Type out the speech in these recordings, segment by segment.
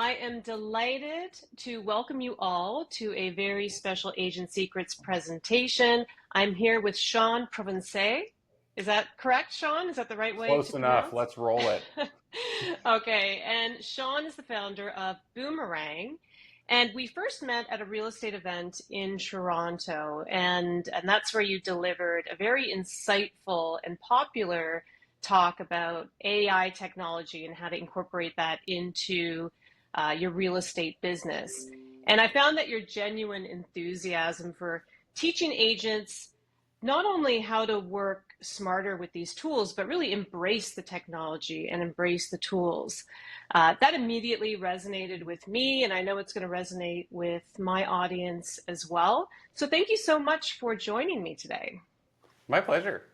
I am delighted to welcome you all to a very special Agent Secrets presentation. I'm here with Sean Provencher. Is that correct, Sean? Is that the right way to Close enough. pronounce? Let's roll it. Okay, and Sean is the founder of Boomerang. And we first met at a real estate event in Toronto, and that's where you delivered a very insightful and popular talk about AI technology and how to incorporate that into your real estate business. And I found that your genuine enthusiasm for teaching agents not only how to work smarter with these tools, but really embrace the technology and embrace the tools. That immediately resonated with me, and I know it's going to resonate with my audience as well. So thank you so much for joining me today. My pleasure.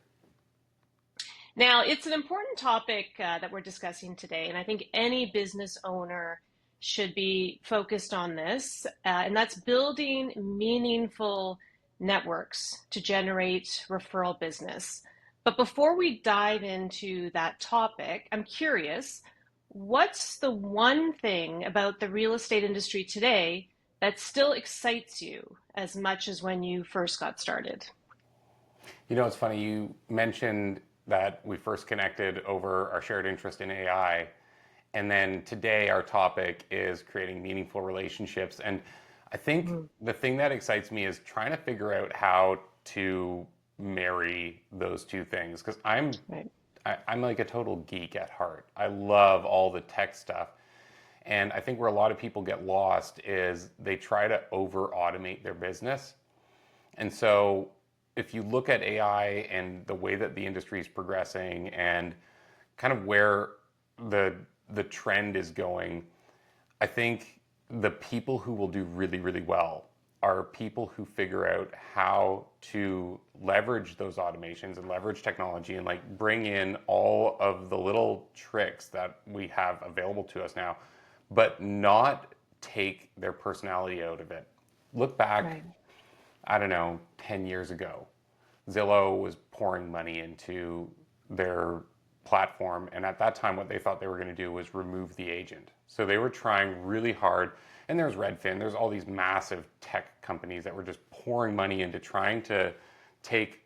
Now, it's an important topic that we're discussing today, and I think any business owner should be focused on this, and that's building meaningful networks to generate referral business. But before we dive into that topic, I'm curious, what's the one thing about the real estate industry today that still excites you as much as when you first got started? You know, it's funny, you mentioned that we first connected over our shared interest in AI. And then today our topic is creating meaningful relationships. And I think the thing that excites me is trying to figure out how to marry those two things. Because Right. I'm like a total geek at heart. I love all the tech stuff. And I think where a lot of people get lost is they try to over automate their business. And so if you look at AI and the way that the industry is progressing and kind of where the trend is going, I think the people who will do really, really well are people who figure out how to leverage those automations and leverage technology and like bring in all of the little tricks that we have available to us now, but not take their personality out of it. Look back, Right. I don't know, 10 years ago, Zillow was pouring money into their platform. And at that time, what they thought they were going to do was remove the agent. So they were trying really hard. And there's Redfin, there's all these massive tech companies that were just pouring money into trying to take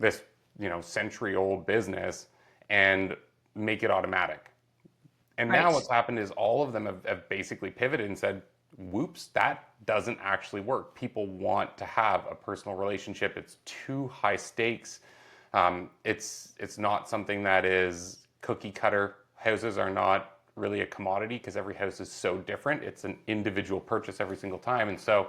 this, century-old business and make it automatic. And now Right. what's happened is all of them have basically pivoted and said, whoops, that doesn't actually work. People want to have a personal relationship. It's too high stakes. It's not something that is cookie cutter. Houses are not really a commodity because every house is so different. It's an individual purchase every single time. And so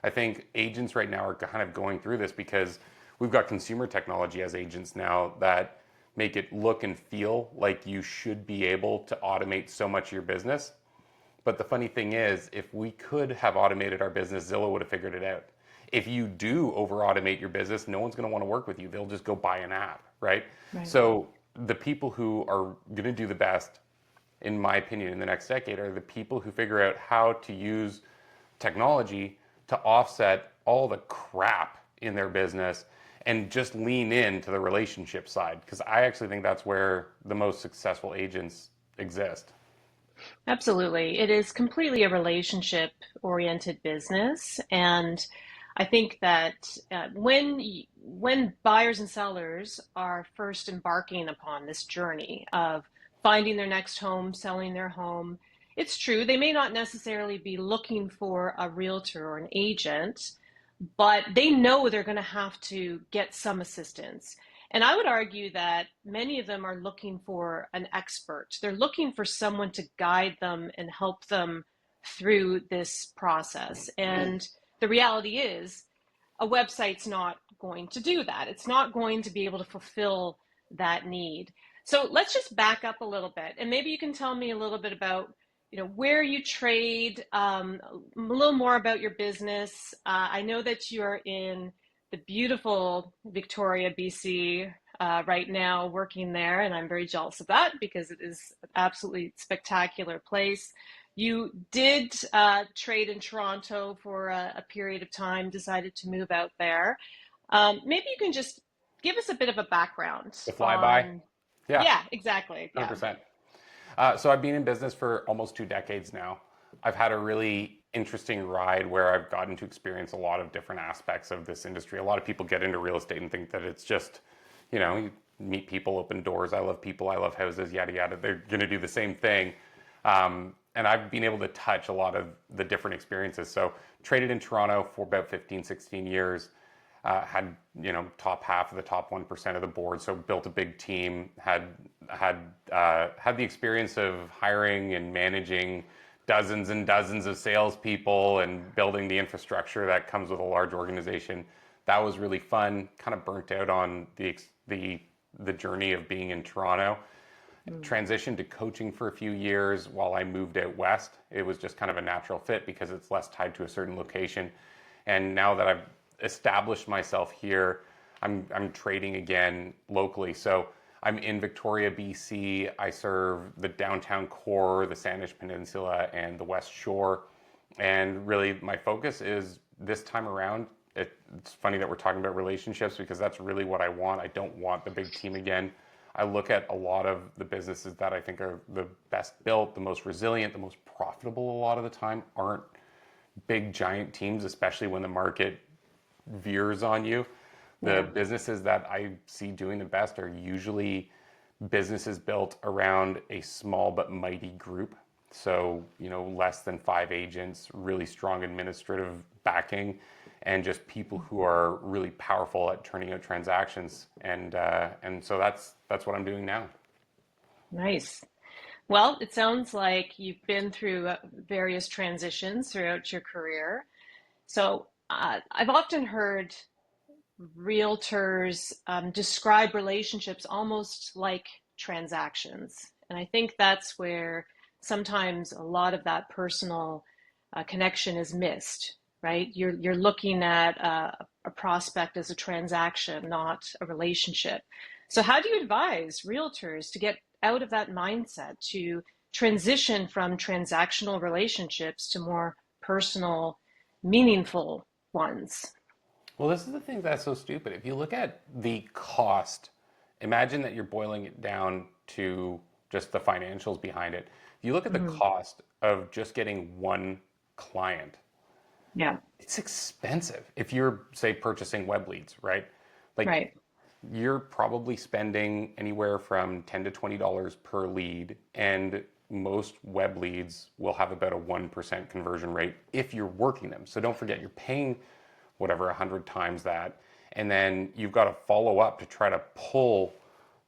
I think agents right now are kind of going through this because we've got consumer technology as agents now that make it look and feel like you should be able to automate so much of your business. But the funny thing is, if we could have automated our business, Zillow would have figured it out. If you do over automate your business, no one's going to want to work with you. They'll just go buy an app, right? Right. So the people who are going to do the best, in my opinion, in the next decade are the people who figure out how to use technology to offset all the crap in their business and just lean into the relationship side. Because I actually think that's where the most successful agents exist. Absolutely. It is completely a relationship oriented business. And I think that when buyers and sellers are first embarking upon this journey of finding their next home, selling their home, it's true, they may not necessarily be looking for a realtor or an agent, but they know they're going to have to get some assistance. And I would argue that many of them are looking for an expert. They're looking for someone to guide them and help them through this process. And the reality is, a website's not going to do that. It's not going to be able to fulfill that need. So let's just back up a little bit, and maybe you can tell me a little bit about where you trade, a little more about your business. I know that you're in the beautiful Victoria, BC, right now, working there, and I'm very jealous of that because it is an absolutely spectacular place. You did trade in Toronto for a period of time, decided to move out there. Maybe you can just give us a bit of a background The flyby? on, Yeah, yeah, exactly. Yeah. 100%. So I've been in business for almost 2 decades now. I've had a really interesting ride where I've gotten to experience a lot of different aspects of this industry. A lot of people get into real estate and think that it's just, you meet people, open doors. I love people, I love houses, yada yada. They're going to do the same thing. And I've been able to touch a lot of the different experiences. So traded in Toronto for about 15, 16 years. Had top half of the top 1% of the board, so built a big team. Had the experience of hiring and managing dozens and dozens of salespeople and building the infrastructure that comes with a large organization. That was really fun. Kind of burnt out on the journey of being in Toronto. Transitioned to coaching for a few years while I moved out west. It was just kind of a natural fit because it's less tied to a certain location. And now that I've established myself here, I'm trading again locally. So I'm in Victoria, BC. I serve the downtown core, the Sandwich Peninsula, and the West Shore. And really, my focus is this time around. It's funny that we're talking about relationships because that's really what I want. I don't want the big team again. I look at a lot of the businesses that I think are the best built, the most resilient, the most profitable a lot of the time aren't big giant teams, especially when the market veers on you. Yeah. The businesses that I see doing the best are usually businesses built around a small but mighty group. So, less than 5 agents, really strong administrative backing, and just people who are really powerful at turning out transactions. And so that's what I'm doing now. Nice. Well, it sounds like you've been through various transitions throughout your career. So I've often heard realtors describe relationships almost like transactions. And I think that's where sometimes a lot of that personal connection is missed, right? You're looking at a prospect as a transaction, not a relationship. So how do you advise realtors to get out of that mindset, to transition from transactional relationships to more personal, meaningful ones? Well, this is the thing that's so stupid. If you look at the cost, imagine that you're boiling it down to just the financials behind it. If you look at the Hmm. cost of just getting one client, Yeah, it's expensive. If you're, say, purchasing web leads, right? Like right. you're probably spending anywhere from $10 to $20 per lead, and most web leads will have about a 1% conversion rate if you're working them. So don't forget, you're paying whatever 100 times that, and then you've got to follow up to try to pull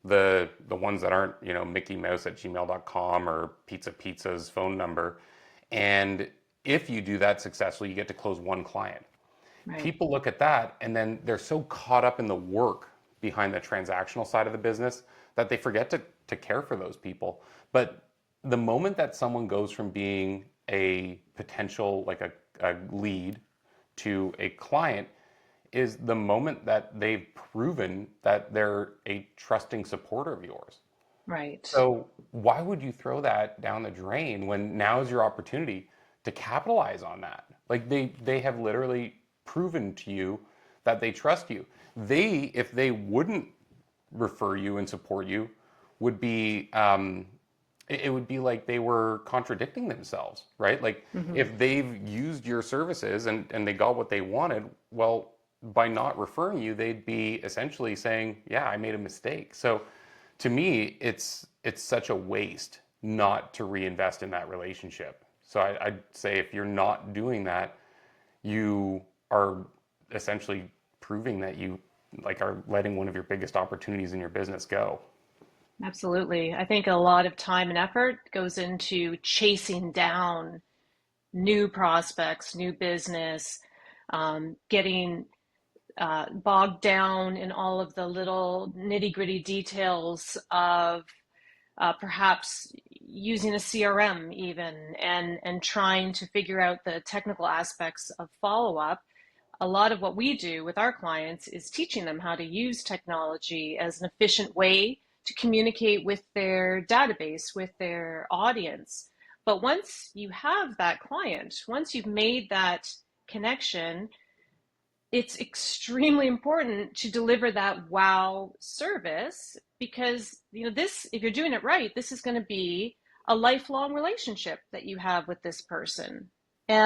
the ones that aren't, Mickey Mouse at gmail.com or Pizza Pizza's phone number. And if you do that successfully, you get to close one client. Right. People look at that and then they're so caught up in the work behind the transactional side of the business that they forget to care for those people. But the moment that someone goes from being a potential, like a lead, to a client is the moment that they've proven that they're a trusting supporter of yours. Right. So why would you throw that down the drain when now is your opportunity to capitalize on that? Like they have literally proven to you that they trust you. If they wouldn't refer you and support you, would be it would be like they were contradicting themselves, right? Like Hmm. if they've used your services and they got what they wanted, well, by not referring you, they'd be essentially saying, yeah, I made a mistake. So to me, it's such a waste not to reinvest in that relationship. So I'd say if you're not doing that, you are essentially proving that you like are letting one of your biggest opportunities in your business go. Absolutely. I think a lot of time and effort goes into chasing down new prospects, new business, getting bogged down in all of the little nitty-gritty details of perhaps using a CRM even, and trying to figure out the technical aspects of follow-up. A lot of what we do with our clients is teaching them how to use technology as an efficient way to communicate with their database, with their audience. But once you have that client, once you've made that connection, it's extremely important to deliver that wow service, because this, if you're doing it right, this is going to be a lifelong relationship that you have with this person.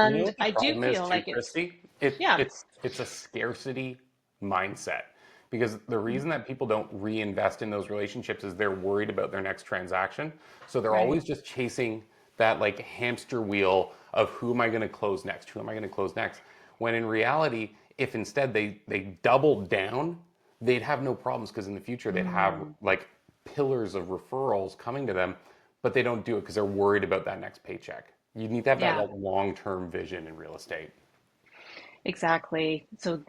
You know And what the I do problem is feel too, like Kristie? yeah, It's a scarcity mindset. Because the reason that people don't reinvest in those relationships is they're worried about their next transaction. So they're right. always just chasing that like hamster wheel of who am I going to close next? Who am I going to close next? When in reality, if instead they doubled down, they'd have no problems because in the future they'd have Mm, like pillars of referrals coming to them, but they don't do it because they're worried about that next paycheck. You need to have that yeah, like long-term vision in real estate. exactly. So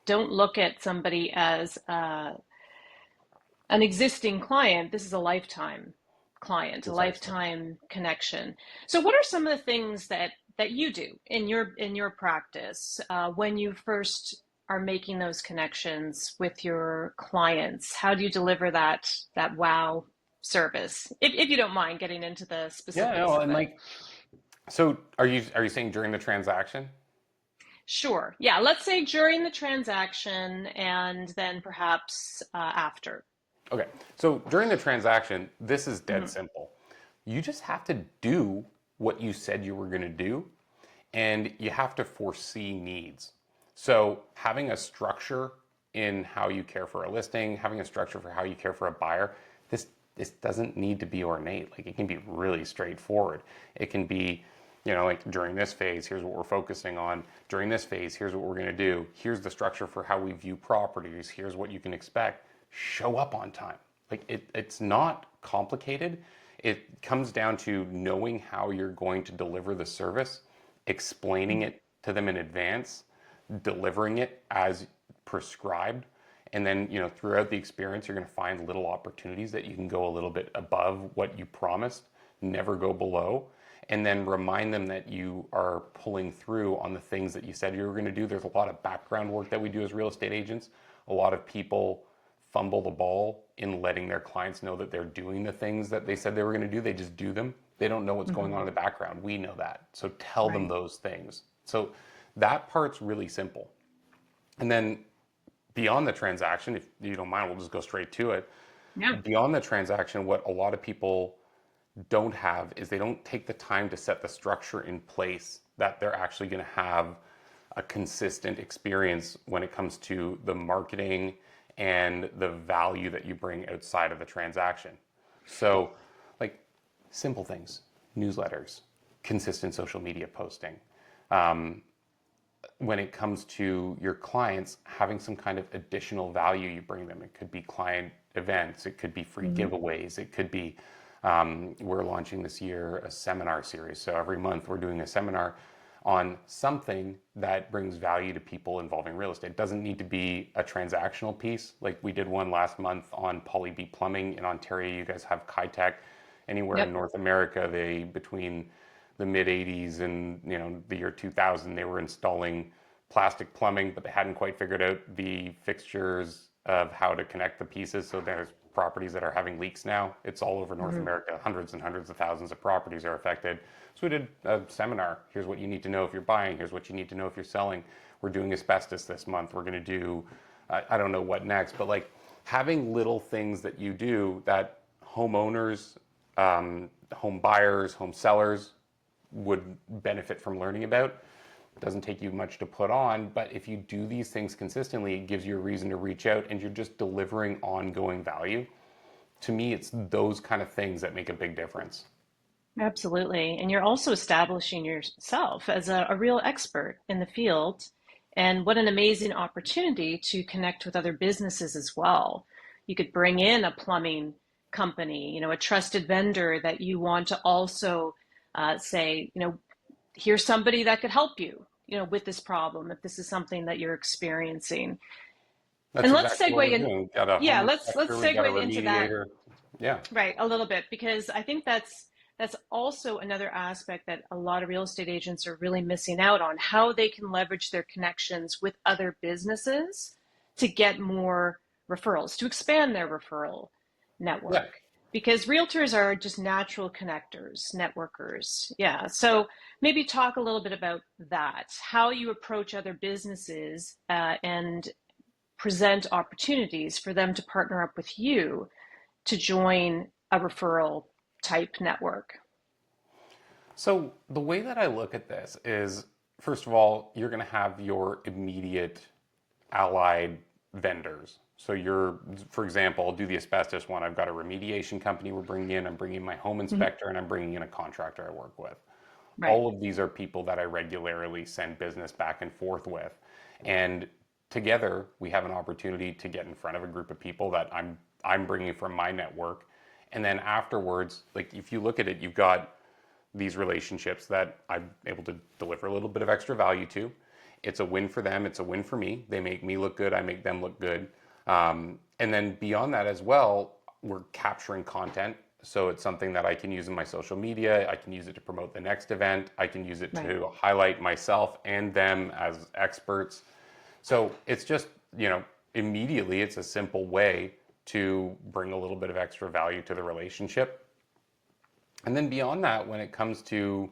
don't look at somebody as an existing client. This is a lifetime client, a Precisely. lifetime connection. So what are some of the things that you do in your practice when you first are making those connections with your clients? How do you deliver that wow service? If you don't mind getting into the Yeah, specifics no, of and it. like, so are you saying during the transaction? Sure. Yeah, let's say during the transaction and then perhaps after. Okay, so during the transaction, this is dead Mhm. simple. You just have to do what you said you were going to do, and you have to foresee needs. So having a structure in how you care for a listing, having a structure for how you care for a buyer, this this doesn't need to be ornate. Like it can be really straightforward. It can be, like during this phase, here's what we're focusing on. During this phase, here's what we're going to do. Here's the structure for how we view properties. Here's what you can expect. Show up on time. Like it's not complicated. It comes down to knowing how you're going to deliver the service, explaining Mhm. it to them in advance, delivering it as prescribed, and then throughout the experience you're going to find little opportunities that you can go a little bit above what you promised, never go below, and then remind them that you are pulling through on the things that you said you were going to do. There's a lot of background work that we do as real estate agents. A lot of people fumble the ball in letting their clients know that they're doing the things that they said they were going to do. They just do them. They don't know what's going on in Mhm. the background. We know that. So tell them Right. those things. So that part's really simple. And then beyond the transaction, if you don't mind, we'll just go straight to it. Yeah. Beyond the transaction, what a lot of people don't have is they don't take the time to set the structure in place that they're actually going to have a consistent experience when it comes to the marketing and the value that you bring outside of the transaction. So, like simple things, newsletters, consistent social media posting, um, when it comes to your clients, having some kind of additional value you bring them. It could be client events, it could be free Mhm. giveaways, it could be, we're launching this year a seminar series. So every month we're doing a seminar on something that brings value to people involving real estate. It doesn't need to be a transactional piece. Like we did one last month on Poly B Plumbing in Ontario. You guys have Kitech. Anywhere in Yep. North America, they between the mid 80s and the year 2000 they were installing plastic plumbing, but they hadn't quite figured out the fixtures of how to connect the pieces. So there's properties that are having leaks now. It's all over North Mhm. America. Hundreds and hundreds of thousands of properties are affected. So we did a seminar. Here's what you need to know if you're buying. Here's what you need to know if you're selling. We're doing asbestos this month. We're going to do, I don't know what next, but like having little things that you do that homeowners, home buyers, home sellers would benefit from learning about. It doesn't take you much to put on, but if you do these things consistently, it gives you a reason to reach out and you're just delivering ongoing value. To me, it's those kind of things that make a big difference. Absolutely. And you're also establishing yourself as a real expert in the field. And what an amazing opportunity to connect with other businesses as well. You could bring in a plumbing company, a trusted vendor that you want to also say, here's somebody that could help you, with this problem if this is something that you're experiencing. That's And let's exactly what segue we're in. doing. We've got a Yeah, home let's inspector, we've got a segue into that. remediator. Yeah, Right, a little bit, because I think that's also another aspect that a lot of real estate agents are really missing out on, how they can leverage their connections with other businesses to get more referrals, to expand their referral yeah. network. Because realtors are just natural connectors, networkers. Yeah. So maybe talk a little bit about that, how you approach other businesses and present opportunities for them to partner up with you to join a referral type network. So the way that I look at this is, first of all, you're going to have your immediate allied vendors. So you're, for example, I'll do the asbestos one. I've got a remediation company we're bringing in. I'm bringing my home Mhm. inspector, and I'm bringing in a contractor I work with. Right. All of these are people that I regularly send business back and forth with, and together we have an opportunity to get in front of a group of people that I'm bringing from my network, and then afterwards, like if you look at it, you've got these relationships that I'm able to deliver a little bit of extra value to. It's a win for them. It's a win for me. They make me look good. I make them look good. And then beyond that as well, we're capturing content. So it's something that I can use in my social media. I can use it to promote the next event. I can use it Right. to highlight myself and them as experts. So it's just, immediately it's a simple way to bring a little bit of extra value to the relationship. And then beyond that, when it comes to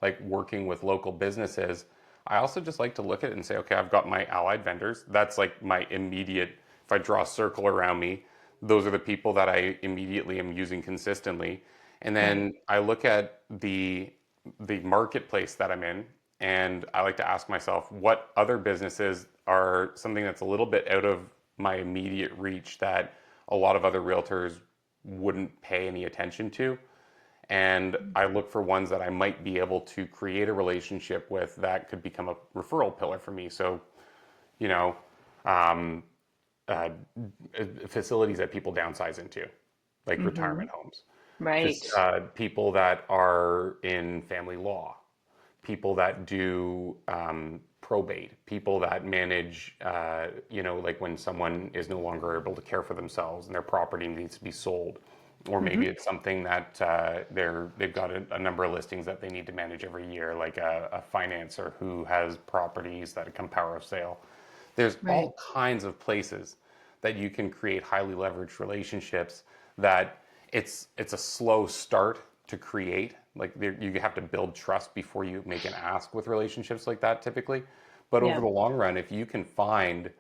like working with local businesses, I also just like to look at it and say, okay, I've got my allied vendors. That's like my immediate, if I draw a circle around me, those are the people that I immediately am using consistently. And Right. then I look at the marketplace that I'm in, and I like to ask myself what other businesses are something that's a little bit out of my immediate reach that a lot of other realtors wouldn't pay any attention to, and I look for ones that I might be able to create a relationship with that could become a referral pillar for me. So, you know, um, uh, facilities that people downsize into, like Hmm. retirement homes, Right. people that are in family law, people that do probate, people that manage, like when someone is no longer able to care for themselves and their property needs to be sold, or maybe Hmm. it's something that they've got a number of listings that they need to manage every year, like a financer who has properties that come power of sale. There's Right. all kinds of places that you can create highly leveraged relationships that it's a slow start to create. Like you have to build trust before you make an ask with relationships like that typically. But over Yeah. the long run, if you can find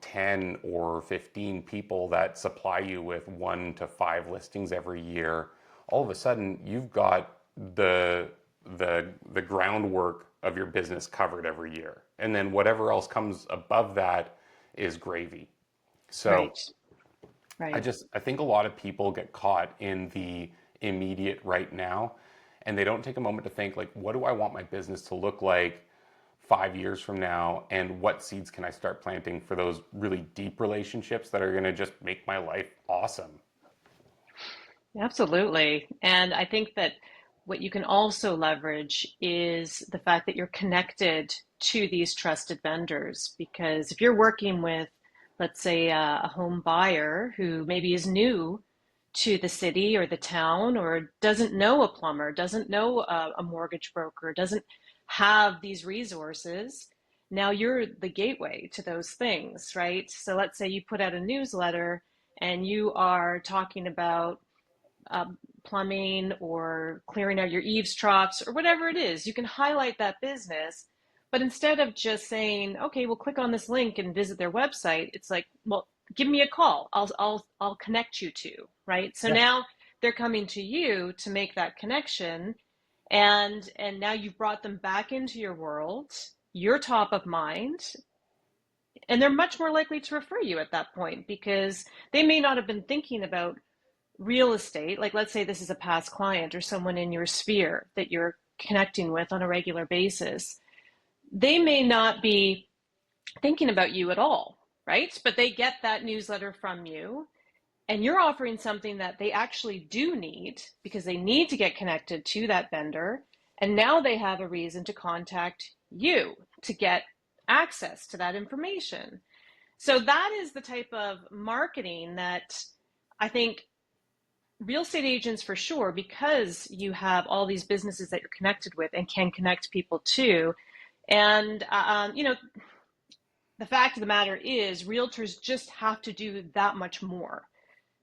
10 or 15 people that supply you with 1 to 5 listings every year, all of a sudden you've got the the groundwork of your business covered every year. And then whatever else comes above that is gravy. So Right. Right. I think a lot of people get caught in the immediate right now, and they don't take a moment to think like, what do I want my business to look like 5 years from now, and what seeds can I start planting for those really deep relationships that are going to just make my life awesome. Absolutely. And I think that what you can also leverage is the fact that you're connected to these trusted vendors. Because if you're working with, let's say, a home buyer who maybe is new to the city or the town, or doesn't know a plumber, doesn't know a mortgage broker, doesn't have these resources, now you're the gateway to those things, right? So let's say you put out a newsletter and you are talking about plumbing or clearing out your eaves troughs or whatever it is. You can highlight that business, but instead of just saying, "Okay, we'll click on this link and visit their website," it's like, "Well, give me a call. I'll connect you to," right? So Yeah. now they're coming to you to make that connection, and now you've brought them back into your world. You're top of mind, and they're much more likely to refer you at that point because they may not have been thinking about real estate. Like, let's say this is a past client or someone in your sphere that you're connecting with on a regular basis. They may not be thinking about you at all, right? But they get that newsletter from you, and you're offering something that they actually do need because they need to get connected to that vendor. And now they have a reason to contact you to get access to that information. So that is the type of marketing that I think real estate agents, for sure, because you have all these businesses that you're connected with and can connect people to. And the fact of the matter is realtors just have to do that much more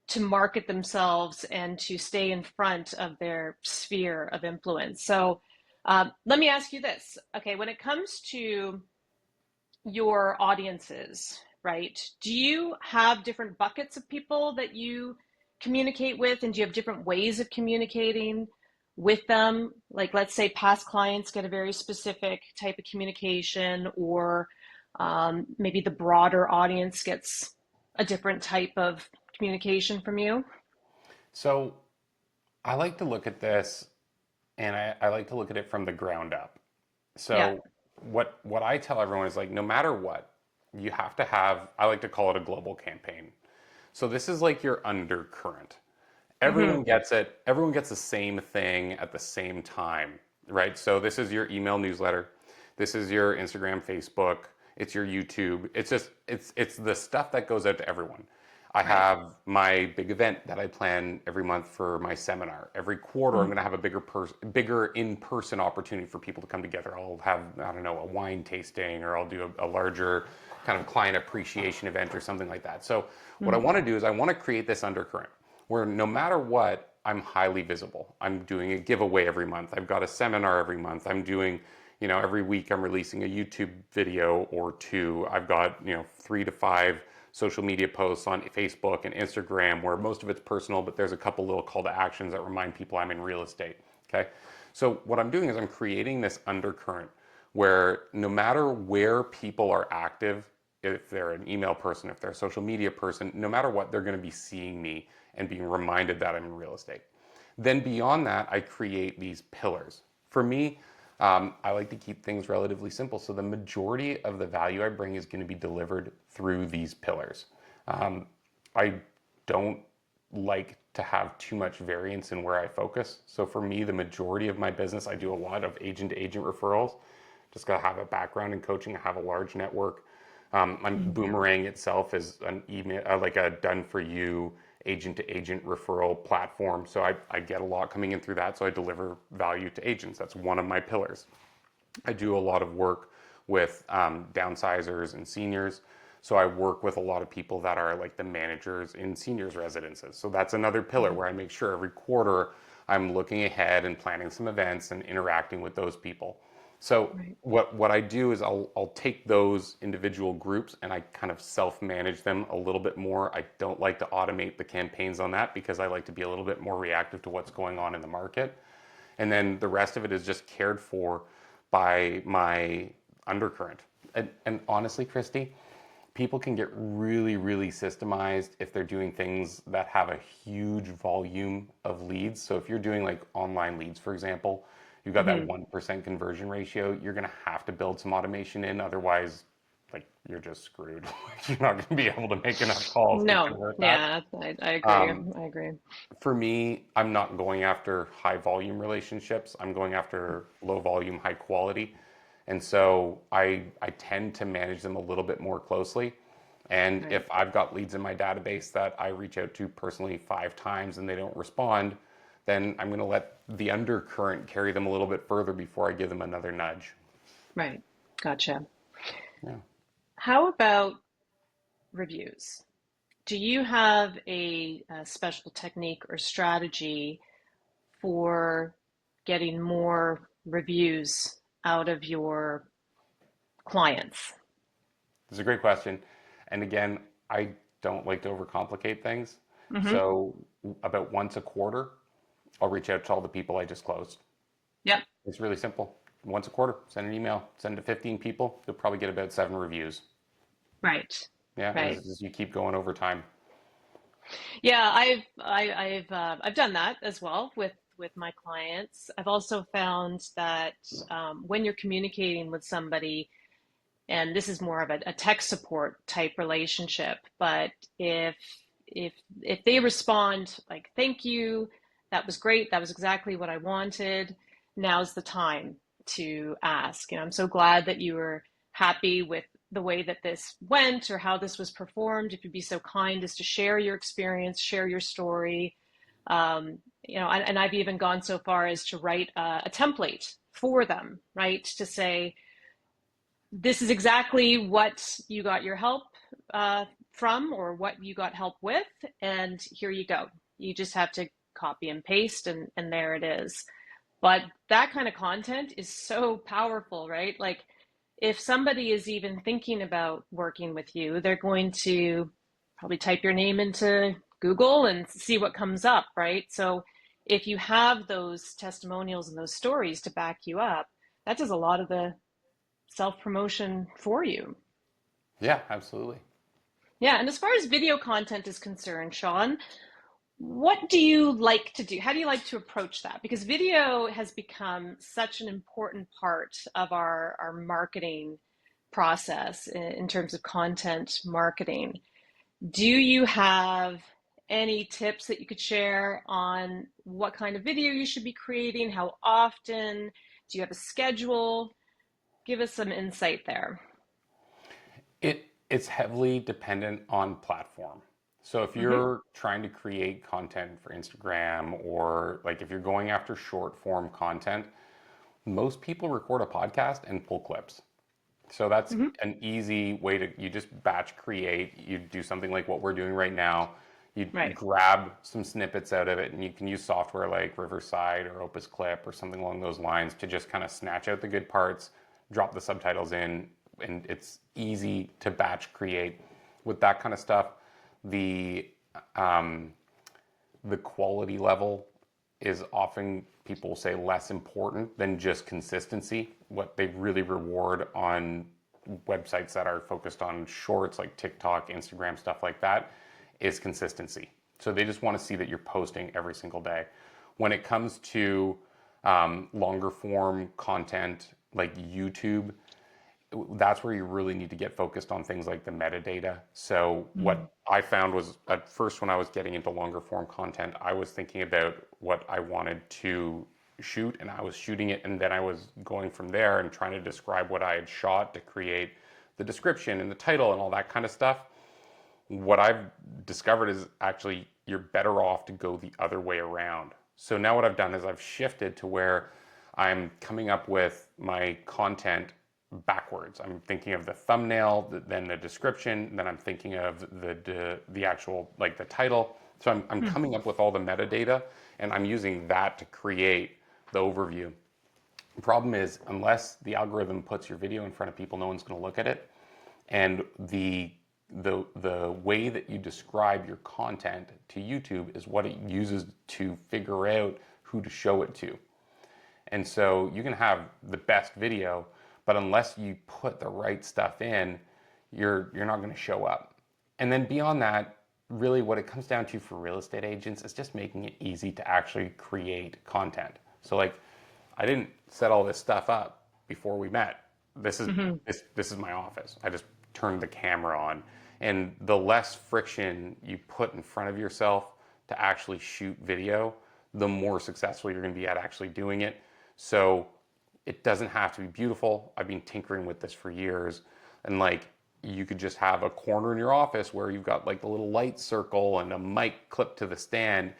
to market themselves and to stay in front of their sphere of influence. So let me ask you this. Okay, when it comes to your audiences, right? Do you have different buckets of people that you communicate with, and do you have different ways of communicating? with them? Like, let's say past clients get a very specific type of communication, or maybe the broader audience gets a different type of communication from you. So I like to look at this, and I like to look at it from the ground up. Yeah. So what I tell everyone is like, no matter what, you have to have, I like to call it a global campaign. So this is like your undercurrent. Hmm. Everyone gets it. Everyone gets the same thing at the same time, right? So this is your email newsletter. This is your Instagram, Facebook. It's your YouTube. It's just it's the stuff that goes out to everyone. I Right. have my big event that I plan every month for my seminar. Every quarter, I'm Mm-hmm. going to have a bigger in-person opportunity for people to come together. I'll have, I don't know, a wine tasting, or I'll do a larger kind of client appreciation event or something like that. So what I want to do is I want to create this undercurrent where no matter what, I'm highly visible. I'm doing a giveaway every month. I've got a seminar every month. I'm doing, every week I'm releasing a YouTube video or two. I've got, 3 to 5 social media posts on Facebook and Instagram where most of it's personal, but there's a couple little call to actions that remind people I'm in real estate. Okay. So what I'm doing is I'm creating this undercurrent where no matter where people are active, if they're an email person, if they're a social media person, no matter what, they're going to be seeing me and being reminded that I'm in real estate. Then beyond that, I create these pillars. For me, I like to keep things relatively simple. So the majority of the value I bring is going to be delivered through these pillars. Um, I don't like to have too much variance in where I focus. So for me, the majority of my business, I do a lot of agent to agent referrals. Just got to have a background in coaching. I have a large network. Boomerang itself is an email, like a done for you agent to agent referral platform. So I get a lot coming in through that. So I deliver value to agents. That's one of my pillars. I do a lot of work with downsizers and seniors. So I work with a lot of people that are like the managers in seniors residences. So that's another pillar Hmm. where I make sure every quarter I'm looking ahead and planning some events and interacting with those people. So Right. what I do is I'll take those individual groups and I kind of self-manage them a little bit more. I don't like to automate the campaigns on that because I like to be a little bit more reactive to what's going on in the market. And then the rest of it is just cared for by my undercurrent. And honestly, Kristie, people can get really, really systemized if they're doing things that have a huge volume of leads. So if you're doing like online leads, for example, you've got that Hmm. 1% conversion ratio, you're going to have to build some automation in. Otherwise, like you're just screwed. You're not going to be able to make enough calls to No. convert that. Yeah, I agree. Um, I agree. for me, I'm not going after high volume relationships. I'm going after low volume, high quality. And so I tend to manage them a little bit more closely. And Right. if I've got leads in my database that I reach out to personally 5 times and they don't respond, then I'm going to let the undercurrent carry them a little bit further before I give them another nudge. Right. Gotcha. Yeah. How about reviews? Do you have a special technique or strategy for getting more reviews out of your clients? It's a great question. And again, I don't like to overcomplicate things. Hmm. So about once a quarter, I'll reach out to all the people I just closed. Yep. It's really simple. Once a quarter, send an email, send it to 15 people. You'll probably get about 7 reviews. Right. Yeah, Right. as you keep going over time. Yeah, I've done that as well with my clients. I've also found that when you're communicating with somebody, and this is more of a tech support type relationship, but if if if they respond like, "Thank you, that was great, that was exactly what I wanted," now's the time to ask. I'm so glad that you were happy with the way that this went or how this was performed. If you'd be so kind as to share your experience, share your story. And I've even gone so far as to write a template for them, right? To say, this is exactly what you got your help from, or what you got help with, and here you go. You just have to copy and paste, and there it is. But that kind of content is so powerful, right? Like, if somebody is even thinking about working with you, they're going to probably type your name into Google and see what comes up, right? So if you have those testimonials and those stories to back you up, that does a lot of the self promotion for you. Yeah, absolutely. Yeah, and as far as video content is concerned, Sean, what do you like to do? How do you like to approach that? Because video has become such an important part of our marketing process in terms of content marketing. Do you have any tips that you could share on what kind of video you should be creating? How often? Do you have a schedule? Give us some insight there. It's heavily dependent on platform. So if Mm-hmm. you're trying to create content for Instagram, or like if you're going after short form content, most people record a podcast and pull clips. So that's Mm-hmm. an easy way to, you just batch create. You do something like what we're doing right now. You Right. grab some snippets out of it, and you can use software like Riverside or Opus Clip or something along those lines to just kind of snatch out the good parts, drop the subtitles in, and it's easy to batch create. With that kind of stuff, the um, the quality level is often, people say, less important than just consistency. What they really reward on websites that are focused on shorts like TikTok, Instagram, stuff like that is consistency. So they just want to see that you're posting every single day. When it comes to longer form content like YouTube, that's where you really need to get focused on things like the metadata. So Mm. what I found was, at first when I was getting into longer form content, I was thinking about what I wanted to shoot, and I was shooting it, and then I was going from there and trying to describe what I had shot to create the description and the title and all that kind of stuff. What I've discovered is actually you're better off to go the other way around. So now what I've done is I've shifted to where I'm coming up with my content backwards. I'm thinking of the thumbnail, then the description, then I'm thinking of the actual, like, the title. So I'm Hmm. coming up with all the metadata, and I'm using that to create the overview. The problem is, unless the algorithm puts your video in front of people, no one's going to look at it. And the way that you describe your content to YouTube is what it uses to figure out who to show it to. And so you can have the best video, but unless you put the right stuff in, you're not going to show up. And then beyond that, really what it comes down to for real estate agents is just making it easy to actually create content. So, like, I didn't set all this stuff up before we met. This is Mm-hmm. this is my office. I just turned the camera on, and the less friction you put in front of yourself to actually shoot video, the more successful you're going to be at actually doing it. So it doesn't have to be beautiful. I've been tinkering with this for years, and like, you could just have a corner in your office where you've got like the little light circle and a mic clipped to the stand.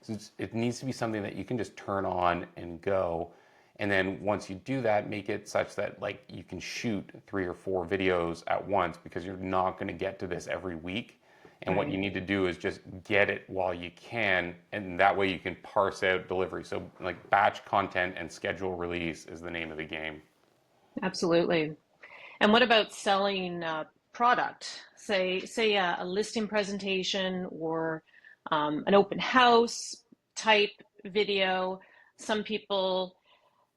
So it needs to be something that you can just turn on and go. And then once you do that, make it such that like you can shoot 3 or 4 videos at once, because you're not going to get to this every week. And what you Right. need to do is just get it while you can, and that way you can parse out delivery. So like, batch content and schedule release is the name of the game. Absolutely. And what about selling product? Say a listing presentation or an open house type video. Some people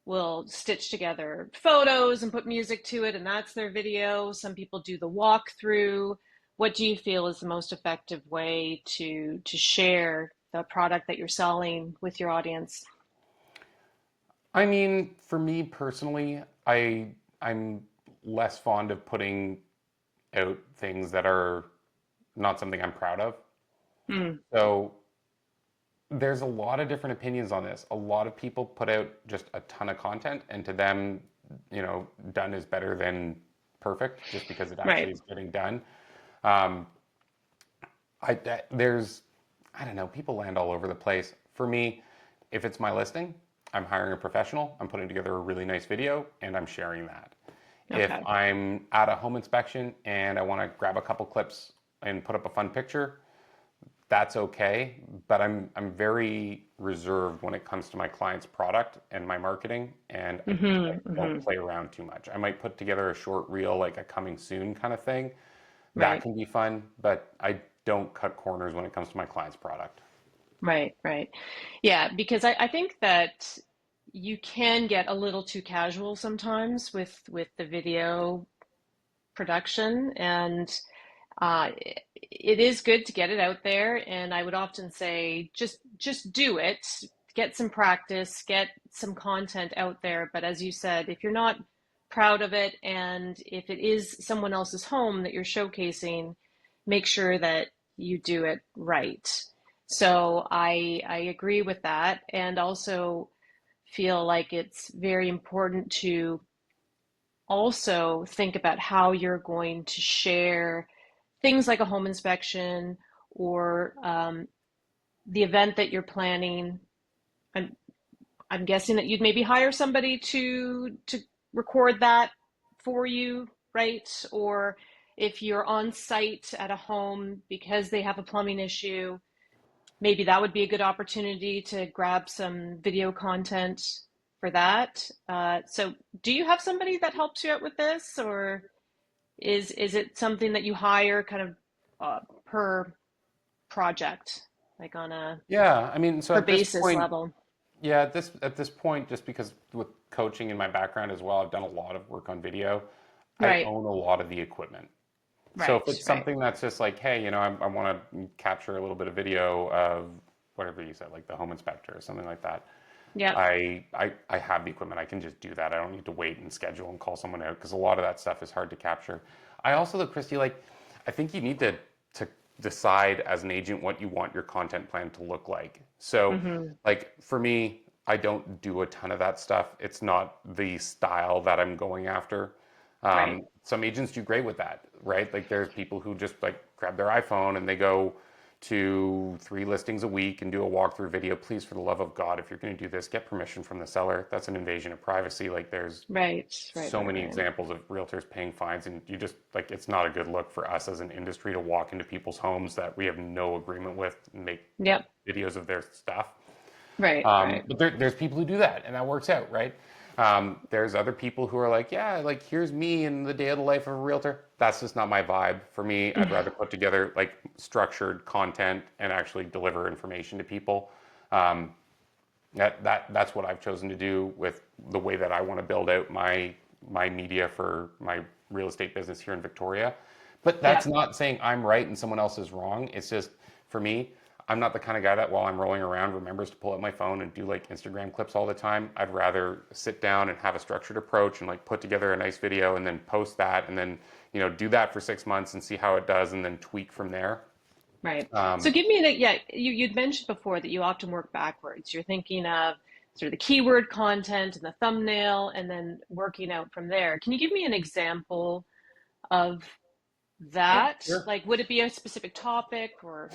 will stitch together photos and put music to it, and that's their video. Some people do the walkthrough. What do you feel is the most effective way to share the product that you're selling with your audience? I mean, for me personally, I'm less fond of putting out things that are not something I'm proud of. Hmm. So there's a lot of different opinions on this. A lot of people put out just a ton of content, and to them, done is better than perfect, just because it actually Right. is getting done. Um, there's, I don't know, people land all over the place. For me, if it's my listing, I'm hiring a professional, I'm putting together a really nice video, and I'm sharing that. If Okay. I'm at a home inspection and I want to grab a couple clips and put up a fun picture, that's okay. But I'm very reserved when it comes to my client's product and my marketing, and I Mm-hmm. don't Mm-hmm. play around too much. I might put together a short reel, like a coming soon kind of thing. That Right. can be fun, but I don't cut corners when it comes to my client's product. Right, right. Yeah, because I think that you can get a little too casual sometimes with the video production, and it is good to get it out there. And I would often say just do it, get some practice, get some content out there. But as you said, if you're not proud of it, and if it is someone else's home that you're showcasing, make sure that you do it right. So I agree with that, and also feel like it's very important to also think about how you're going to share things like a home inspection, or the event that you're planning. I'm, I'm guessing that you'd maybe hire somebody to record that for you, right? Or if you're on site at a home because they have a plumbing issue, maybe that would be a good opportunity to grab some video content for that. So, do you have somebody that helps you out with this, or is it something that you hire kind of per project, like on a Yeah, I mean, so per at this basis point, level? yeah, at this point, just because with coaching in my background as well, I've done a lot of work on video. I Right, own a lot of the equipment. So if right, it's right. something that's just like, hey, I want to capture a little bit of video of whatever you said, like the home inspector or something like that. Yep. I have the equipment. I can just do that. I don't need to wait and schedule and call someone out because a lot of that stuff is hard to capture. I also, though, Kristie, like, I think you need to decide as an agent what you want your content plan to look like. So, Mm-hmm. like, for me, I don't do a ton of that stuff. It's not the style that I'm going after. Right. Some agents do great with that, right? Like there's people who just like grab their iPhone and they go to 3 listings a week and do a walkthrough video. Please, for the love of God, if you're going to do this, get permission from the seller. That's an invasion of privacy. Like there's Right. Right. so Right. many Right. examples of realtors paying fines, and you just like it's not a good look for us as an industry to walk into people's homes that we have no agreement with and make Yep. videos of their stuff. Right. Right. But there's people who do that, and that works out, right? There's other people who are like, yeah, like here's me in the day of the life of a realtor. That's just not my vibe. For me, I'd rather put together like structured content and actually deliver information to people. Um, that's what I've chosen to do with the way that I want to build out my media for my real estate business here in Victoria. But that's Yep. not saying I'm right and someone else is wrong. It's just for me, I'm not the kind of guy that while I'm rolling around remembers to pull out my phone and do like Instagram clips all the time. I'd rather sit down and have a structured approach and like put together a nice video and then post that and then, do that for 6 months and see how it does and then tweak from there. Right. So Um, give me an, yeah, you'd mentioned before that you often work backwards. You're thinking of sort of the keyword content and the thumbnail, and then working out from there. Can you give me an example of yeah, that? sure. Like, would it be a specific topic or?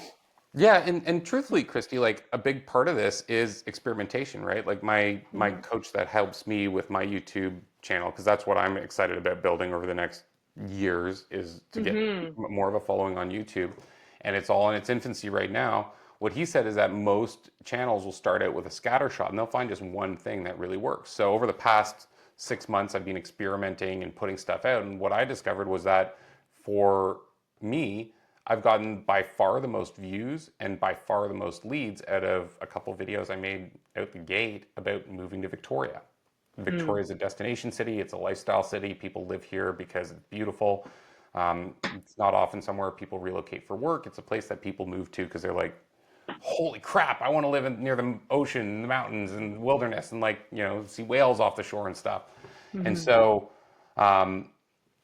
Yeah, and truthfully, Christy, like a big part of this is experimentation, right? Like my Mm-hmm. coach that helps me with my YouTube channel, because that's what I'm excited about building over the next years, is to get Mm-hmm. more of a following on YouTube. And it's all in its infancy right now. What he said is that most channels will start out with a scatter shot and they'll find just one thing that really works. So over the past 6 months, I've been experimenting and putting stuff out. And what I discovered was that for me, I've gotten by far the most views and by far the most leads out of a couple videos I made out the gate about moving to Victoria. Victoria is a destination city. It's a lifestyle city. People live here because it's beautiful. It's not often somewhere people relocate for work. It's a place that people move to because they're like, holy crap, I want to live near the ocean, the mountains, and wilderness, and like see whales off the shore and stuff. And Mm-hmm. so um,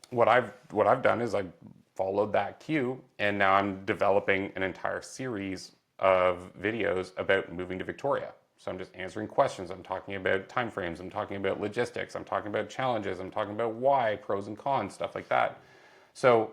what I've done is I've followed that cue, and now I'm developing an entire series of videos about moving to Victoria. So I'm just answering questions. I'm talking about timeframes. I'm talking about logistics. I'm talking about challenges. I'm talking about why, pros and cons, stuff like that. So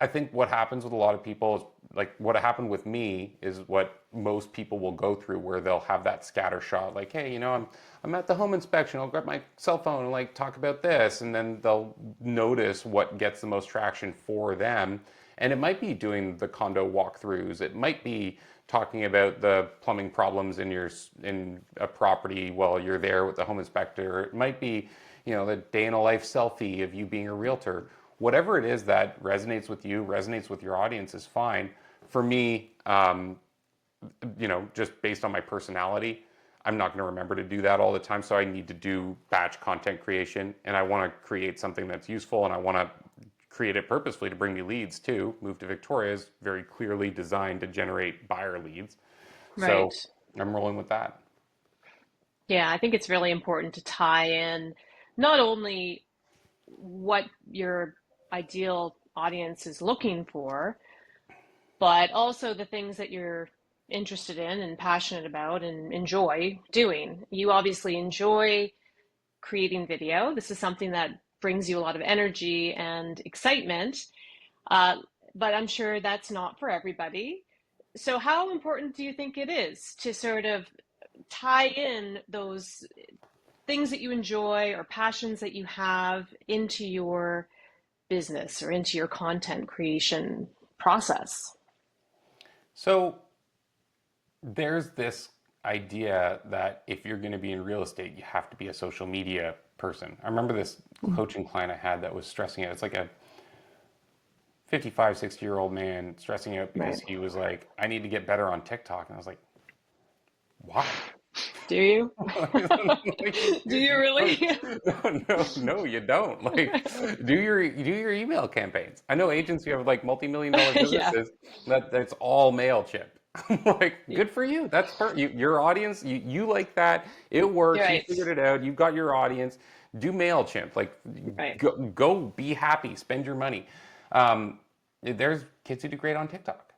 I think what happens with a lot of people is like what happened with me is what most people will go through, where they'll have that scatter shot, like, hey, I'm at the home inspection. I'll grab my cell phone and like talk about this, and then they'll notice what gets the most traction for them. And it might be doing the condo walkthroughs. It might be talking about the plumbing problems in a property while you're there with the home inspector. It might be, the day in a life selfie of you being a realtor. Whatever it is that resonates with you, resonates with your audience is fine. For me, just based on my personality, I'm not going to remember to do that all the time. So I need to do batch content creation, and I want to create something that's useful, and I want to create it purposefully to bring me leads too. Move to Victoria is very clearly designed to generate buyer leads. Right. So I'm rolling with that. Yeah, I think it's really important to tie in not only what your ideal audience is looking for, but also the things that you're interested in and passionate about and enjoy doing. You obviously enjoy creating video. This is something that brings you a lot of energy and excitement, uh, but I'm sure that's not for everybody. So, how important do you think it is to sort of tie in those things that you enjoy or passions that you have into your business or into your content creation process? So there's this idea that if you're going to be in real estate, you have to be a social media person. I remember this coaching client I had that was stressing out. It's like a 55, 60-year-old man stressing out because Right. he was like, I need to get better on TikTok. And I was like, why? Do you? Like, Do you really? no, you don't. Like, do your email campaigns. I know agents who have like multi-million-dollar Yeah. businesses that's all Mailchimp. Like, good for you. That's your audience. You like that. It You're works. You right. figured it out. You've got your audience. Do Mailchimp. Like, Right. go be happy. Spend your money. Um, there's kids who do great on TikTok.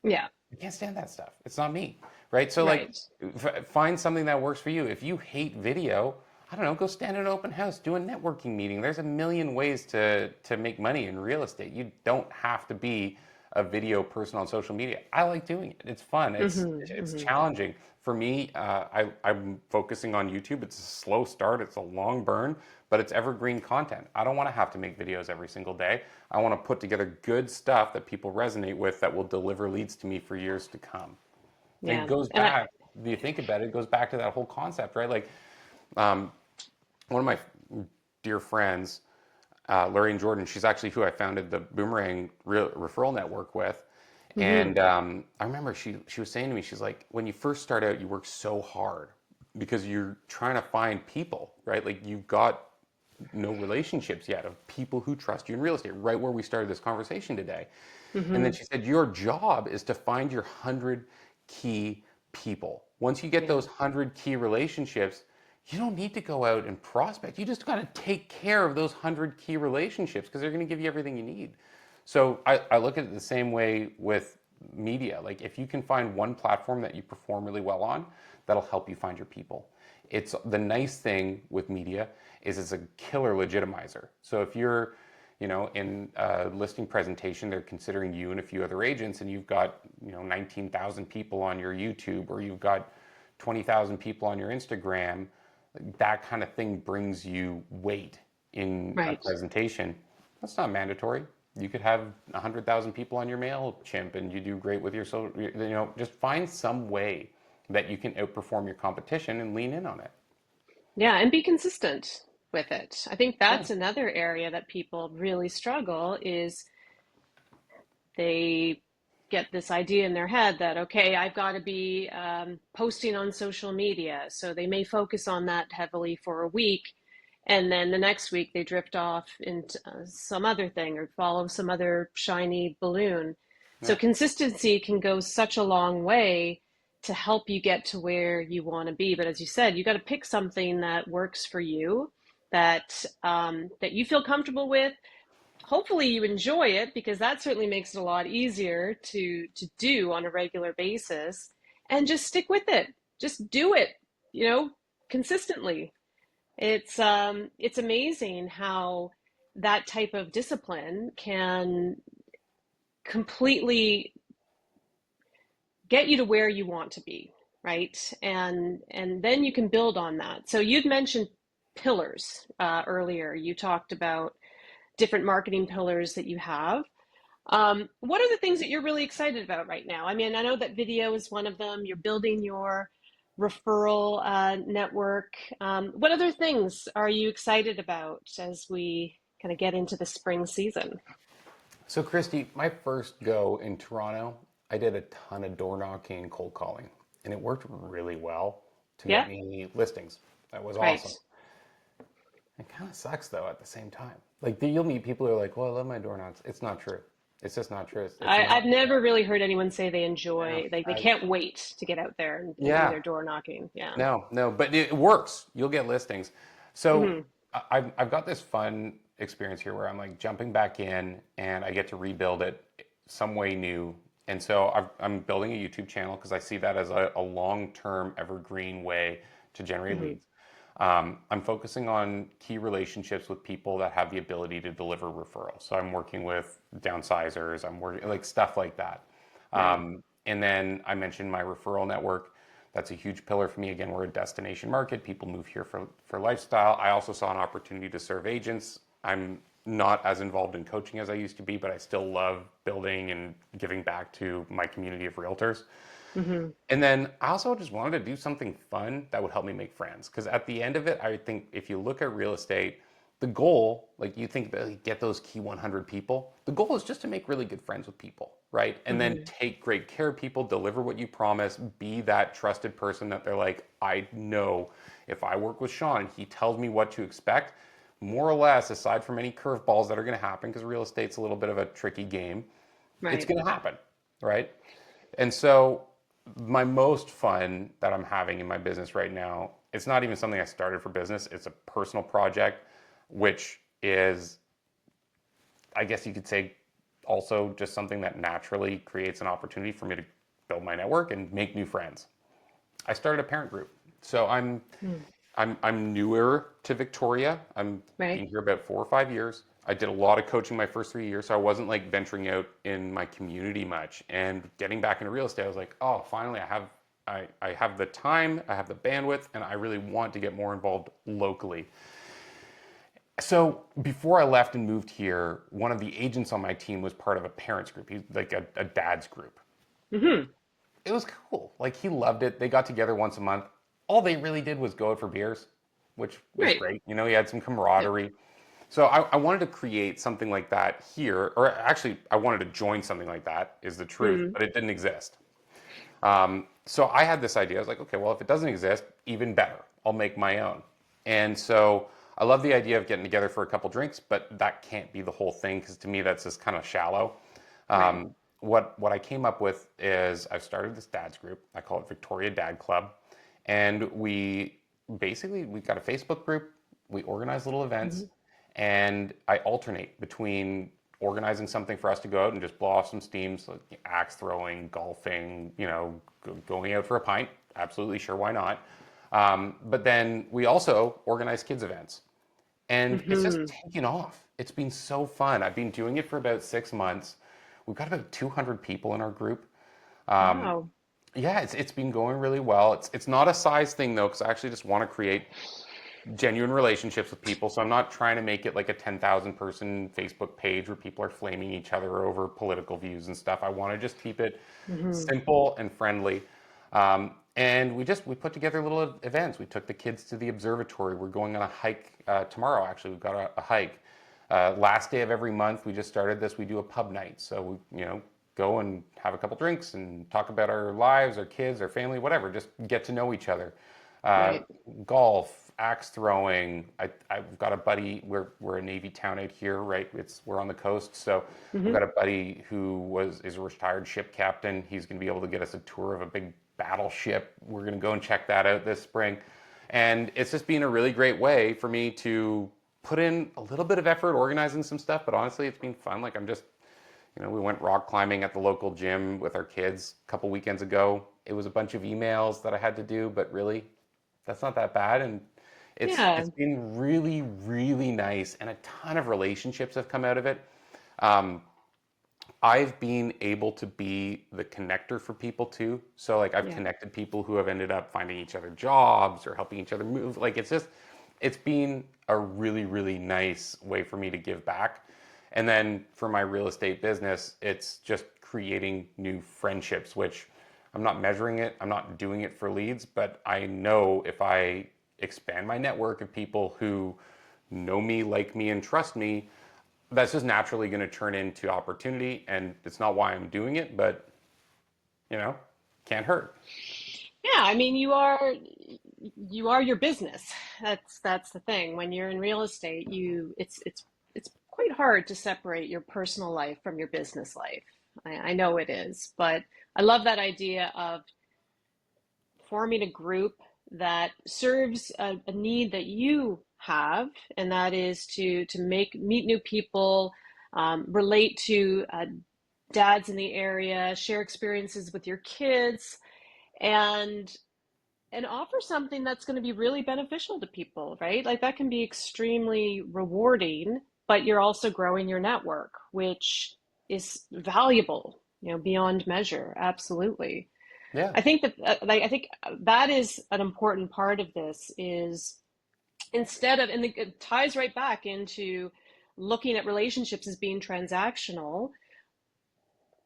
Yeah. I can't stand that stuff. It's not me, right? So like, Right. find something that works for you. If you hate video, I don't know, go stand in an open house, do a networking meeting. There's a million ways to make money in real estate. You don't have to be a video person on social media. I like doing it. It's fun. It's Hmm. challenging for me. I'm focusing on YouTube. It's a slow start. It's a long burn, but it's evergreen content. I don't want to have to make videos every single day. I want to put together good stuff that people resonate with that will deliver leads to me for years to come. And it Yeah. goes And I, back, if you think about it, it goes back to that whole concept, right? Like, um, one of my dear friends, Larry and Jordan, she's actually who I founded the Boomerang referral network with. mhm. And I remember she was saying to me, she's like, when you first start out, you work so hard because you're trying to find people, right? Like, you've got no relationships yet of people who trust you in real estate, right where we started this conversation today. And then Mhm. she said, your job is to find your 100 key people. Once you get Yeah. those 100 key relationships, you don't need to go out and prospect. You just got to take care of those 100 key relationships because they're going to give you everything you need. So I look at it the same way with media. Like, if you can find one platform that you perform really well on, that'll help you find your people. It's the nice thing with media is it's a killer legitimizer. So if you're, in a listing presentation, they're considering you and a few other agents, and you've got, 19,000 people on your YouTube, or you've got 20,000 people on your Instagram. That kind of thing brings you weight in a Right. presentation. That's not mandatory. You could have 100,000 people on your MailChimp and you do great with your social, just find some way that you can outperform your competition and lean in on it. Yeah, and be consistent with it. I think Yeah. that's another area that people really struggle is they get this idea in their head that, okay, I've got to be posting on social media. So they may focus on that heavily for a week. And then the next week they drift off into some other thing or follow some other shiny balloon. So Yeah. consistency can go such a long way to help you get to where you want to be. But as you said, you got to pick something that works for you, that you feel comfortable with. Hopefully you enjoy it because that certainly makes it a lot easier to do on a regular basis, and just stick with it. Just do it, you know, consistently. It's amazing how that type of discipline can completely get you to where you want to be, right? And then you can build on that. So you'd mentioned pillars earlier. You talked about different marketing pillars that you have. What are the things that you're really excited about right now? I mean, I know that video is one of them. You're building your referral network. What other things are you excited about as we kind of get into the spring season? So, Kristie, my first go in Toronto, I did a ton of door knocking and cold calling, and it worked really well to get Yeah, me listings. That was right. awesome. It kind of sucks though at the same time. Like you'll meet people who are like, "Well, I love my door knocks." It's not true. It's just not true. It's I've not. never really heard anyone say they No, enjoy, like they I can't wait to get out there and do yeah, their door knocking. Yeah. no, but it works. You'll get listings. So Hmm. I've got this fun experience here where I'm like jumping back in and I get to rebuild it some way new. And so I'm building a YouTube channel because I see that as a long-term evergreen way to generate Hmm. leads. I'm focusing on key relationships with people that have the ability to deliver referrals. So I'm working with downsizers. I'm working like stuff like that. Right. And then I mentioned my referral network. That's a huge pillar for me. Again, we're a destination market. People move here for lifestyle. I also saw an opportunity to serve agents. I'm not as involved in coaching as I used to be, but I still love building and giving back to my community of realtors. Hmm. And then I also just wanted to do something fun that would help me make friends. Because at the end of it, I think if you look at real estate, the goal, like you think about like, get those key 100 people, the goal is just to make really good friends with people, right? And then Hmm. take great care of people, deliver what you promise, be that trusted person that they're like, I know if I work with Sean, he tells me what to expect, more or less, aside from any curveballs that are going to happen, because real estate's a little bit of a tricky game, it's Right. going to happen, right? And so my most fun that I'm having in my business right now, it's not even something I started for business. It's a personal project, which is, I guess you could say, also just something that naturally creates an opportunity for me to build my network and make new friends. I started a parent group. So Mm. I'm newer to Victoria. I'm Right. been here about 4 or 5 years. I did a lot of coaching my first 3 years, so I wasn't like venturing out in my community much. And getting back into real estate, I was like, oh, finally, I have the time, I have the bandwidth, and I really want to get more involved locally. So before I left and moved here, one of the agents on my team was part of a parents group. He's like a dad's group. Hmm. It was cool. Like he loved it. They got together once a month. All they really did was go out for beers, which was Right. great. You know, he had some Yep. camaraderie. So I wanted to create something like that here, or actually, I wanted to join something like that, is the truth, Mm. but it didn't exist. So I had this idea. I was like, okay, well, if it doesn't exist, even better. I'll make my own. And so I love the idea of getting together for a couple drinks, but that can't be the whole thing because to me, that's just kind of shallow. Right. What I came up with is I've started this dad's group. I call it Victoria Dad Club, and we've got a Facebook group. We organize little events, Hmm. and I alternate between organizing something for us to go out and just blow off some steam, so like axe throwing, golfing, going out for a pint. Absolutely sure, why not? But then we also organize kids events, and it's just Hmm. taken off. It's been so fun. I've been doing it for about 6 months. We've got about 200 people in our group. Wow. Yeah, it's been going really well. It's not a size thing though, because I actually just want to create genuine relationships with people. So I'm not trying to make it like a 10,000 person Facebook page where people are flaming each other over political views and stuff. I want to just keep it Hmm. simple and friendly. And we put together little events. We took the kids to the observatory. We're going on a hike tomorrow. Actually, we've got a hike. Last day of every month, we just started this. We do a pub night. So we, go and have a couple drinks and talk about our lives, our kids, our family, whatever. Just get to know each other. Uh, Right. Golf, axe throwing. I've got a buddy. We're a Navy town out here, right? We're on the coast, so I've got Hmm. a buddy who is a retired ship captain. He's going to be able to get us a tour of a big battleship. We're going to go and check that out this spring, and it's just been a really great way for me to put in a little bit of effort organizing some stuff. But honestly, it's been fun. Like I'm just we went rock climbing at the local gym with our kids a couple weekends ago. It was a bunch of emails that I had to do, but really, that's not that bad. And it's Yeah. been really, really nice, and a ton of relationships have come out of it. Um, I've been able to be the connector for people too. So like I've Yeah. connected people who have ended up finding each other jobs or helping each other move. Like it's been a really, really nice way for me to give back. And then for my real estate business, it's just creating new friendships, which I'm not measuring it. I'm not doing it for leads, but I know if I expand my network of people who know me, like me, and trust me, that's just naturally going to turn into opportunity. And it's not why I'm doing it, but you know, can't hurt. Yeah, I mean, you are your business. That's the thing. When you're in real estate, it's quite hard to separate your personal life from your business life. I know it is, but I love that idea of forming a group that serves a need that you have, and that is to meet new people, relate to dads in the area, share experiences with your kids, and offer something that's going to be really beneficial to people, right? Like that can be extremely rewarding, but you're also growing your network, which is valuable, beyond measure. Absolutely. Yeah. I think that is an important part of this is and it ties right back into looking at relationships as being transactional.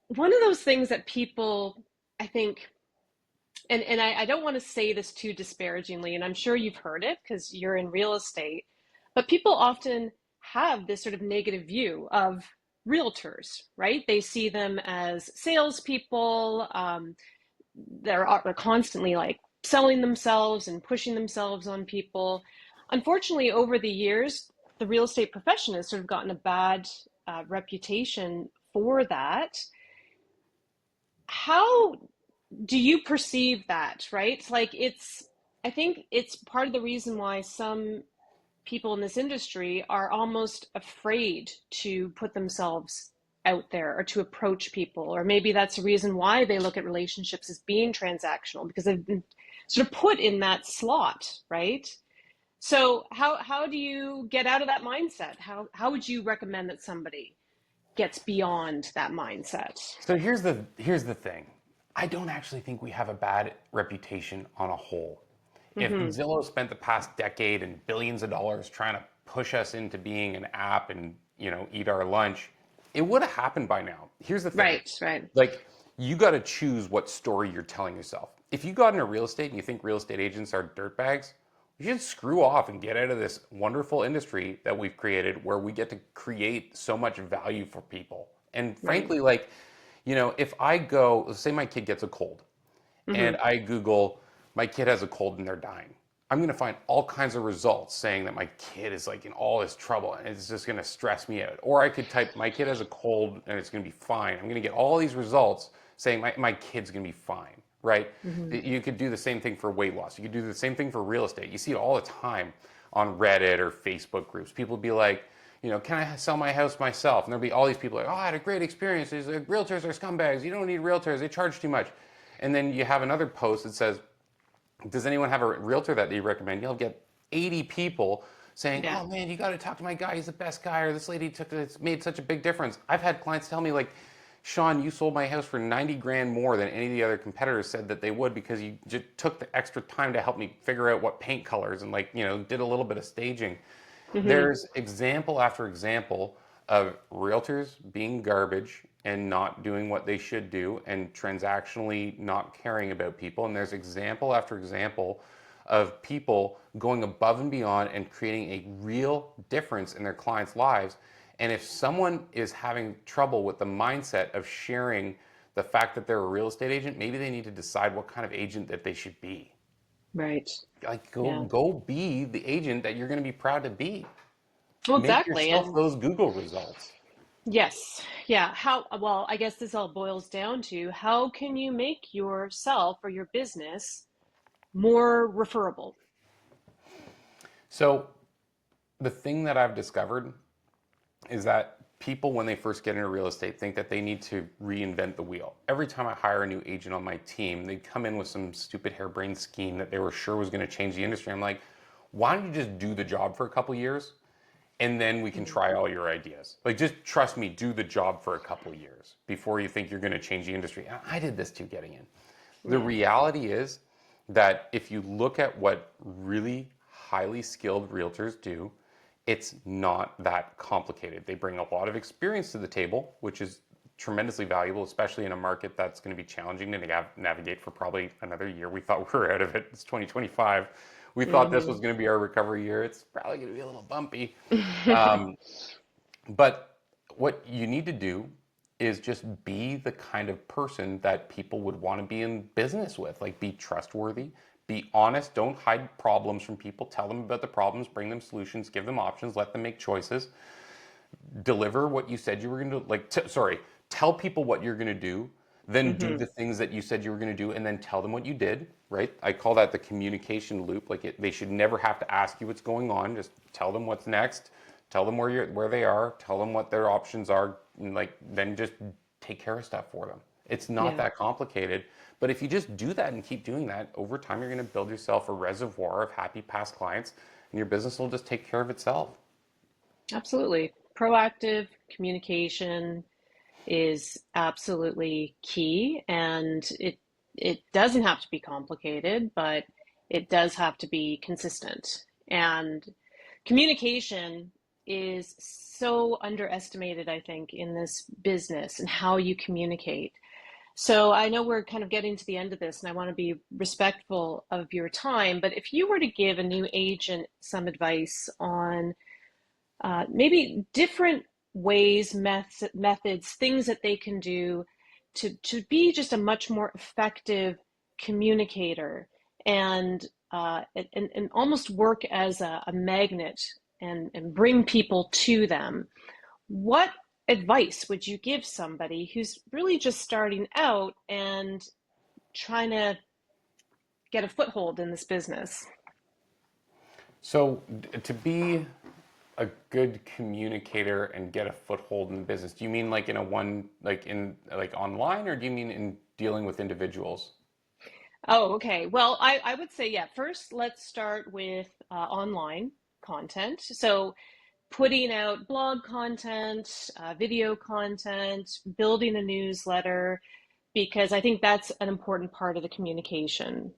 One of those things that people, I think, and I don't want to say this too disparagingly, and I'm sure you've heard it because you're in real estate, but people often have this sort of negative view of realtors, right? They see them as salespeople. They're constantly like selling themselves and pushing themselves on people. Unfortunately, over the years, the real estate profession has sort of gotten a bad reputation for that. How do you perceive that, right? I think it's part of the reason why some people in this industry are almost afraid to put themselves out there or to approach people. Or maybe that's the reason why they look at relationships as being transactional because they've been sort of put in that slot, right? So how do you get out of that mindset? How would you recommend that somebody gets beyond that mindset? So here's the thing. I don't actually think we have a bad reputation on a whole. If Mm-hmm. Zillow spent the past decade and billions of dollars trying to push us into being an app and, eat our lunch, it would have happened by now. Here's the thing. Right, right. Like, you got to choose what story you're telling yourself. If you got into real estate and you think real estate agents are dirtbags, you should screw off and get out of this wonderful industry that we've created where we get to create so much value for people. And Right. frankly, like, if I go, let's say my kid gets a cold Mm-hmm. and I Google, my kid has a cold and they're dying. I'm going to find all kinds of results saying that my kid is like in all this trouble and it's just going to stress me out. Or I could type, my kid has a cold and it's going to be fine. I'm going to get all these results saying my kid's going to be fine, right? Mm-hmm. You could do the same thing for weight loss. You could do the same thing for real estate. You see it all the time on Reddit or Facebook groups. People be like, can I sell my house myself? And there'll be all these people like, oh, I had a great experience. Realtors are scumbags. You don't need realtors. They charge too much. And then you have another post that says, does anyone have a realtor that they recommend? You'll get 80 people saying, Yeah. oh man, you got to talk to my guy. He's the best guy. Or this lady it's made such a big difference. I've had clients tell me like, Sean, you sold my house for 90 grand more than any of the other competitors said that they would because you just took the extra time to help me figure out what paint colors and did a little bit of staging. Mm-hmm. There's example after example of realtors being garbage and not doing what they should do and transactionally not caring about people. And there's example after example of people going above and beyond and creating a real difference in their clients' lives. And if someone is having trouble with the mindset of sharing the fact that they're a real estate agent, maybe they need to decide what kind of agent that they should be. Right. Like Yeah. go be the agent that you're going to be proud to be. Well, Make exactly. yourself And those Google results. yes, yeah. Well, I guess this all boils down to how can you make yourself or your business more referable? So the thing that I've discovered is that people, when they first get into real estate, think that they need to reinvent the wheel. Every time I hire a new agent on my team, they come in with some stupid harebrained scheme that they were sure was going to change the industry. I'm like, why don't you just do the job for a couple years and then we can Mhm. try all your ideas? Like, just trust me, do the job for a couple years before you think you're going to change the industry. And I did this too, getting in. The Yeah. reality is that if you look at what really highly skilled realtors do, it's not that complicated. They bring a lot of experience to the table, which is tremendously valuable, especially in a market that's going to be challenging to navigate for probably another year. We thought we were out of it. It's 2025. We thought this Hmm. was going to be our recovery year. It's probably going to be a little bumpy. Um, but what you need to do is just be the kind of person that people would want to be in business with. Like, be trustworthy, be honest, don't hide problems from people, tell them about the problems, bring them solutions, give them options, let them make choices, deliver what you said you were going to, like, sorry, tell people what you're going to do, then do Hmm. the things that you said you were going to do, and then tell them what you did, right? I call that the communication loop. Like, they should never have to ask you what's going on. Just tell them what's next, tell them where they are, tell them what their options are, and like then just take care of stuff for them. It's not Yeah, that complicated. But if you just do that and keep doing that, over time you're going to build yourself a reservoir of happy past clients, and your business will just take care of itself. absolutely. Proactive communication is absolutely key, and it doesn't have to be complicated, but it does have to be consistent. And communication is so underestimated, I think, in this business and how you communicate. So I know we're kind of getting to the end of this, and I want to be respectful of your time, but if you were to give a new agent some advice on maybe different ways, methods, things that they can do to be just a much more effective communicator and and almost work as a magnet and bring people to them. What advice would you give somebody who's really just starting out and trying to get a foothold in this business? So, to be a good communicator and get a foothold in the business, do you mean like in a one, like in like online, or do you mean in dealing with individuals? Oh, okay. Well, I would say, yeah, first let's start with online content. So, putting out blog content, video content, building a newsletter, because I think that's an important part of the communication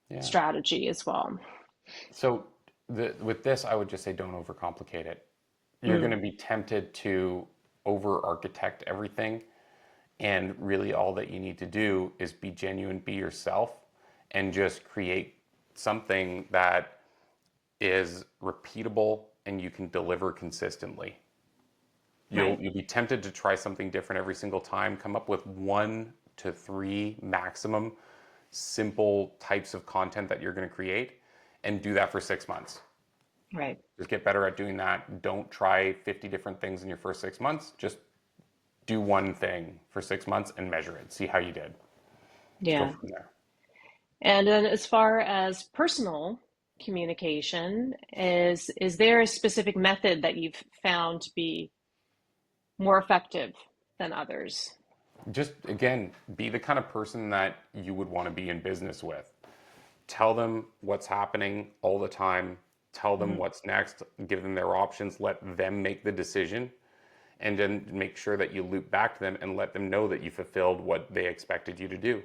Yeah. strategy as well. So, with this, I would just say don't overcomplicate it. You're going Mm, to be tempted to over architect everything. And really, all that you need to do is be genuine, be yourself, and just create something that is repeatable and you can deliver consistently. You'll right, you'll be tempted to try something different every single time. Come up with 1 to 3 maximum simple types of content that you're going to create, and do that for 6 months. right. Just get better at doing that. Don't try 50 different things in your first 6 months. Just do one thing for 6 months and measure it. See how you did. Go Yeah. from there. And then as far as personal communication, is there a specific method that you've found to be more effective than others? Just again, be the kind of person that you would want to be in business with. Tell them what's happening all the time. Tell them Mhm. what's next. Give them their options. Let them make the decision. And then make sure that you loop back to them and let them know that you fulfilled what they expected you to do.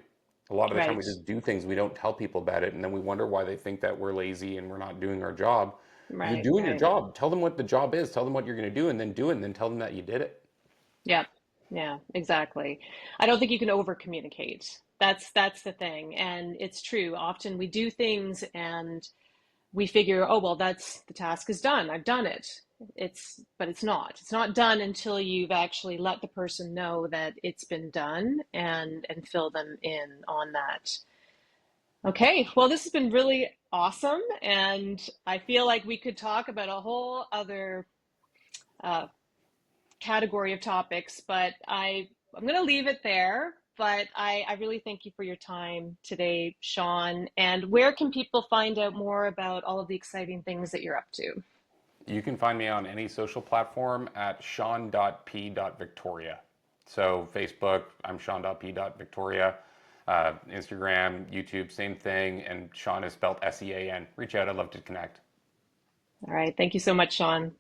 A lot of the time, we Right, just do things, we don't tell people about it, and then we wonder why they think that we're lazy and we're not doing our job. You're right, doing your right. job. Tell them what the job is. Tell them what you're going to do, and then do it, and then tell them that you did it. Yep. Yeah, exactly. I don't think you can over communicate. That's the thing. And it's true. Often we do things and we figure, oh well, that's the task is done. I've done it. But it's not. It's not done until you've actually let the person know that it's been done and fill them in on that. Okay, well, this has been really awesome, and I feel like we could talk about a whole other uh, category of topics, but I'm going to leave it there. But I really thank you for your time today, Sean. And where can people find out more about all of the exciting things that you're up to? You can find me on any social platform at sean.p.victoria. So Facebook, I'm sean.p.victoria. Instagram, YouTube, same thing. And Sean is spelled Sean. Reach out. I'd love to connect. All right. Thank you so much, Sean.